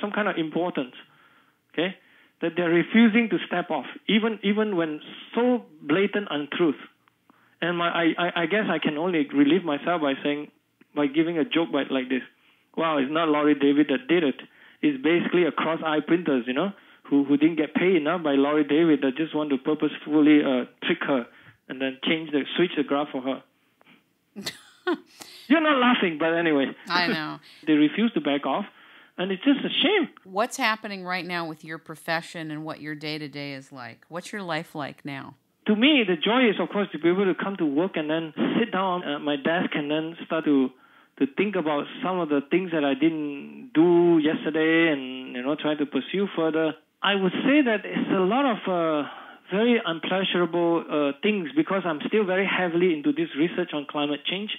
some kind of importance, okay, that they're refusing to step off, even when so blatant untruth. And I guess I can only relieve myself by giving a joke like this. Wow, it's not Laurie David that did it. It's basically a cross-eye printers, who didn't get paid enough by Laurie David that just want to purposefully trick her and then switch the graph for her. You're not laughing, but anyway. I know. They refuse to back off, and it's just a shame. What's happening right now with your profession and what your day-to-day is like? What's your life like now? To me, the joy is, of course, to be able to come to work and then sit down at my desk and then start to think about some of the things that I didn't do yesterday and, try to pursue further. I would say that it's a lot of very unpleasurable things because I'm still very heavily into this research on climate change.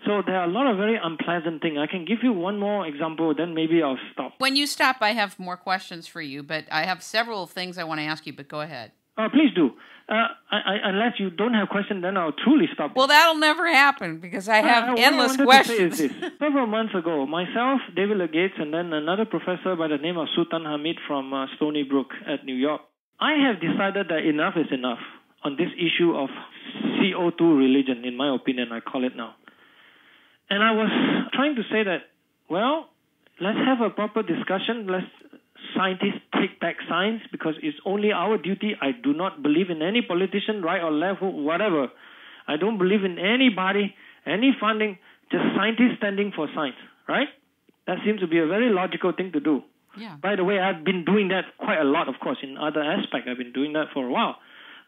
So there are a lot of very unpleasant things. I can give you one more example, then maybe I'll stop. When you stop, I have more questions for you, but I have several things I want to ask you, but go ahead. Please do. Unless you don't have questions, then I'll truly stop. Well, that'll never happen because I have endless questions. To say is this. Several months ago, myself, David Legates, and then another professor by the name of Sultan Hamid from Stony Brook at New York, I have decided that enough is enough on this issue of CO2 religion, in my opinion, I call it now. And I was trying to say that, well, let's have a proper discussion. Let's scientists take back science because it's only our duty. I do not believe in any politician, right or left, whatever. I don't believe in anybody, any funding, just scientists standing for science, right? That seems to be a very logical thing to do. Yeah. By the way, I've been doing that quite a lot, of course, in other aspects. I've been doing that for a while.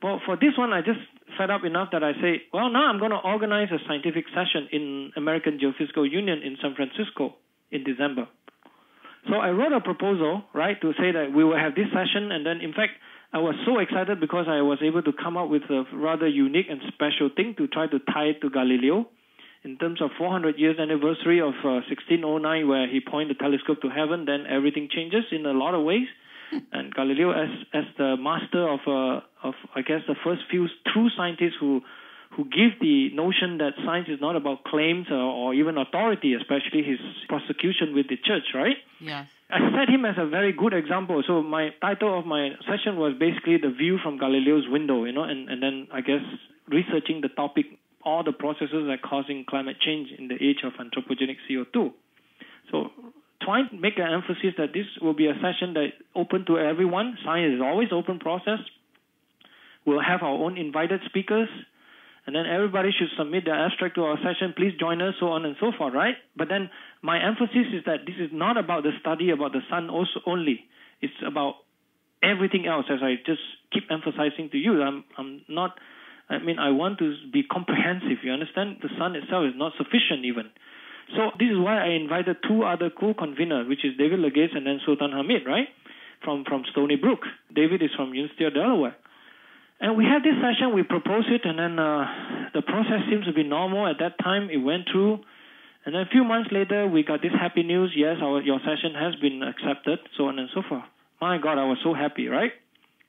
But for this one, I just fed up enough that I say, well, now I'm going to organize a scientific session in American Geophysical Union in San Francisco in December. So I wrote a proposal, right, to say that we will have this session. And then, in fact, I was so excited because I was able to come up with a rather unique and special thing to try to tie it to Galileo in terms of 400 years anniversary of 1609, where he pointed the telescope to heaven. Then everything changes in a lot of ways. And Galileo, as the master of I guess the first few true scientists who give the notion that science is not about claims or even authority, especially his prosecution with the church, right? Yeah. I set him as a very good example. So my title of my session was basically the view from Galileo's window, and then I guess researching the topic, all the processes that are causing climate change in the age of anthropogenic CO2. So trying to make an emphasis that this will be a session that is open to everyone. Science is always open process. We'll have our own invited speakers, and then everybody should submit their abstract to our session. Please join us, so on and so forth, right? But then my emphasis is that this is not about the study about the sun also only. It's about everything else, as I just keep emphasizing to you. I want to be comprehensive, you understand? The sun itself is not sufficient even. So this is why I invited two other co-conveners, which is David Legates and then Sultan Hamid, right, from Stony Brook. David is from University of Delaware. And we had this session, we proposed it, and then the process seems to be normal. At that time, it went through. And then a few months later, we got this happy news, yes, your session has been accepted, so on and so forth. My God, I was so happy, right?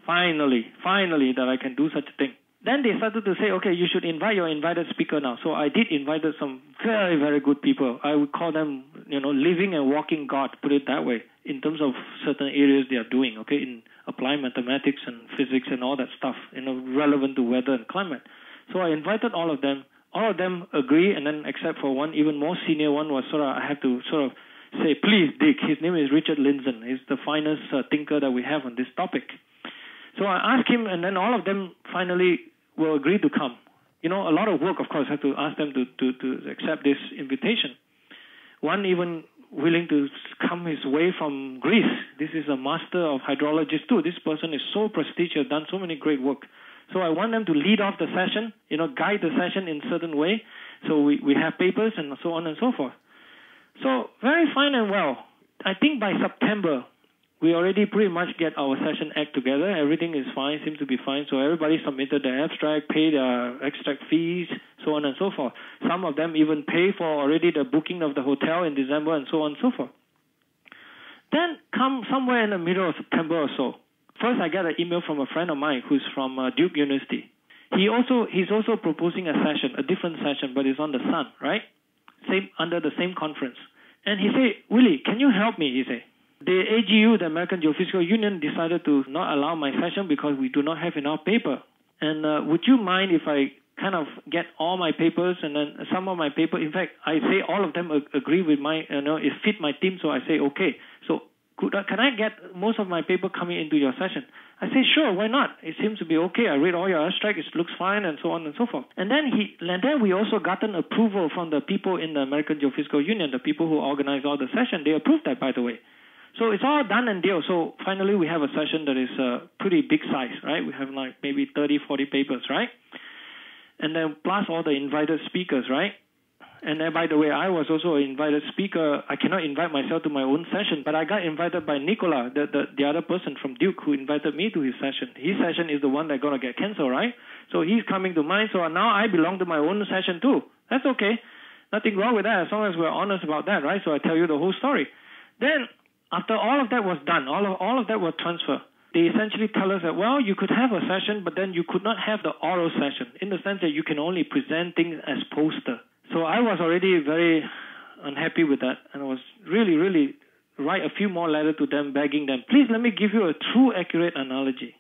Finally, that I can do such a thing. Then they started to say, okay, you should invite your invited speaker now. So I did invite some very, very good people. I would call them, living and walking God, put it that way, in terms of certain areas they are doing, okay, in applied mathematics and physics and all that stuff, relevant to weather and climate. So I invited all of them. All of them agree, and then except for one, even more senior one, was I have to say, please, Dick. His name is Richard Lindzen. He's the finest thinker that we have on this topic. So I asked him, and then all of them finally will agree to come. A lot of work, of course, I have to ask them to accept this invitation. One even willing to come his way from Greece. This is a master of hydrologist too. This person is so prestigious, done so many great work. So I want them to lead off the session, guide the session in a certain way. So we have papers and so on and so forth. So very fine and well. I think by September, we already pretty much get our session act together. Everything is fine, seems to be fine. So everybody submitted their abstract, paid their extract fees, so on and so forth. Some of them even pay for already the booking of the hotel in December and so on and so forth. Then come somewhere in the middle of September or so. First, I got an email from a friend of mine who's from Duke University. He's also proposing a session, a different session, but it's on the sun, right? Under the same conference. And he said, Willie, can you help me? He said. the AGU, the American Geophysical Union, decided to not allow my session because we do not have enough paper. And would you mind if I kind of get all my papers, and then some of my paper, in fact, I say all of them agree with my, it fit my team, so I say, okay. So can I get most of my paper coming into your session? I say, sure, why not? It seems to be okay. I read all your abstract, it looks fine, and so on and so forth. And then we also gotten approval from the people in the American Geophysical Union, the people who organize all the session. They approved that, by the way. So it's all done and deal. So finally we have a session that is pretty big size, right? We have like maybe 30, 40 papers, right? And then plus all the invited speakers, right? And then, by the way, I was also an invited speaker. I cannot invite myself to my own session, but I got invited by Nicola, the other person from Duke who invited me to his session. His session is the one that's going to get canceled, right? So he's coming to mine, so now I belong to my own session too. That's okay. Nothing wrong with that as long as we're honest about that, right? So I tell you the whole story. Then, after all of that was done, all of that was transferred, they essentially tell us that, well, you could have a session, but then you could not have the oral session in the sense that you can only present things as poster. So I was already very unhappy with that, and I was really write a few more letters to them begging them, please let me give you a true accurate analogy.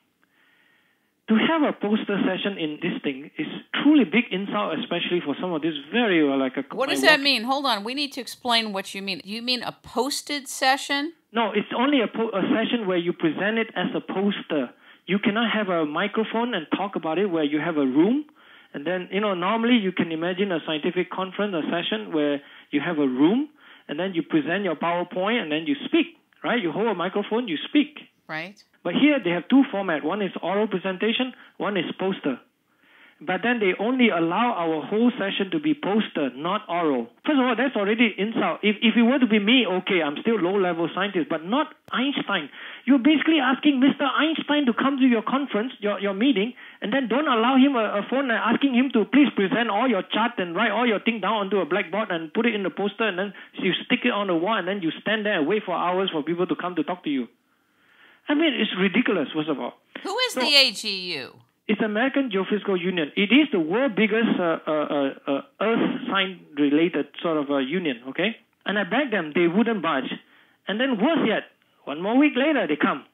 To have a poster session in this thing is truly big insult, especially for some of this very What does that mean? Hold on, we need to explain what you mean. Do you mean a posted session? No, it's only a session where you present it as a poster. You cannot have a microphone and talk about it where you have a room. And then, normally you can imagine a scientific conference, a session where you have a room, and then you present your PowerPoint, and then you speak, right? You hold a microphone, you speak. Right. But here they have two formats. One is oral presentation, one is poster. But then they only allow our whole session to be poster, not oral. First of all, that's already insult. If it were to be me, okay, I'm still low-level scientist, but not Einstein. You're basically asking Mr. Einstein to come to your conference, your meeting, and then don't allow him a phone and asking him to please present all your chart and write all your thing down onto a blackboard and put it in the poster, and then you stick it on the wall, and then you stand there and wait for hours for people to come to talk to you. I mean, it's ridiculous, first of all. Who is the AGU? It's the American Geophysical Union. It is the world's biggest earth science-related sort of union, okay? And I begged them, they wouldn't budge. And then worse yet, one more week later, they come.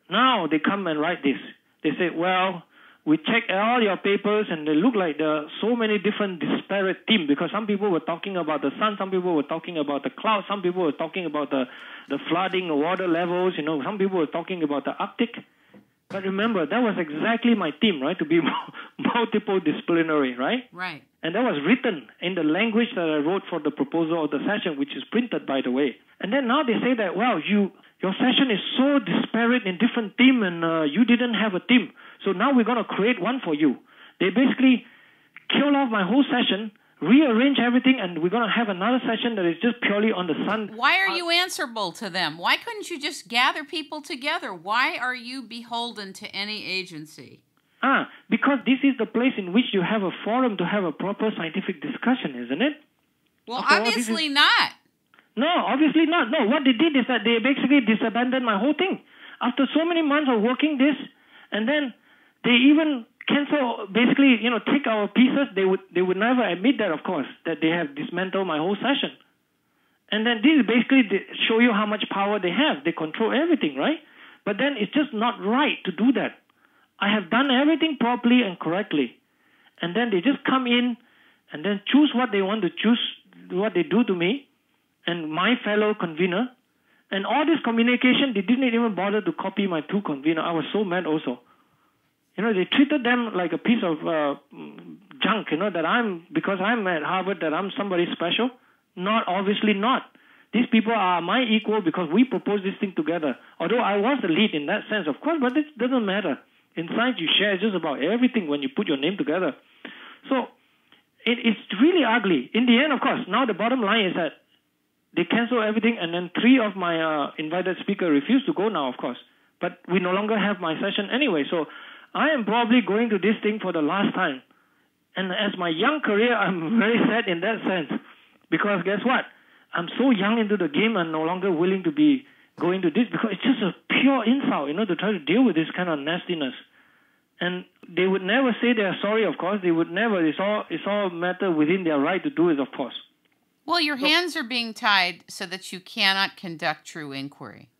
Now they come and write this. They say, well, we checked all your papers, and they look like there are so many different disparate themes, because some people were talking about the sun, some people were talking about the clouds, some people were talking about the flooding, the water levels, some people were talking about the Arctic. But remember, that was exactly my theme, right? To be multiple disciplinary, right? Right. And that was written in the language that I wrote for the proposal of the session, which is printed, by the way. And then now they say that, well, your session is so disparate in different themes, and you didn't have a theme. So now we're going to create one for you. They basically kill off my whole session, rearrange everything, and we're going to have another session that is just purely on the sun. Why are you answerable to them? Why couldn't you just gather people together? Why are you beholden to any agency? Because this is the place in which you have a forum to have a proper scientific discussion, isn't it? Well, obviously not. No, obviously not. No, what they did is that they basically disbanded my whole thing. After so many months of working this, and then they even cancel, basically, take our pieces. They would never admit that, of course, that they have dismantled my whole session. And then this is basically to show you how much power they have. They control everything, right? But then it's just not right to do that. I have done everything properly and correctly. And then they just come in and then choose what they want to choose, what they do to me and my fellow convener. And all this communication, they didn't even bother to copy my two conveners. I was so mad also. They treated them like a piece of junk, that because I'm at Harvard, that I'm somebody special. Not, obviously not. These people are my equal because we proposed this thing together. Although I was the lead in that sense, of course, but it doesn't matter. In science, you share just about everything when you put your name together. So it's really ugly. In the end, of course, now the bottom line is that they cancel everything, and then 3 of my invited speakers refuse to go now, of course. But we no longer have my session anyway, so I am probably going to this thing for the last time. And as my young career, I'm very sad in that sense. Because guess what? I'm so young into the game, I'm no longer willing to be going to this, because it's just a pure insult, to try to deal with this kind of nastiness. And they would never say they are sorry, of course. They would never. It's all matter within their right to do it, of course. Well, your hands are being tied so that you cannot conduct true inquiry.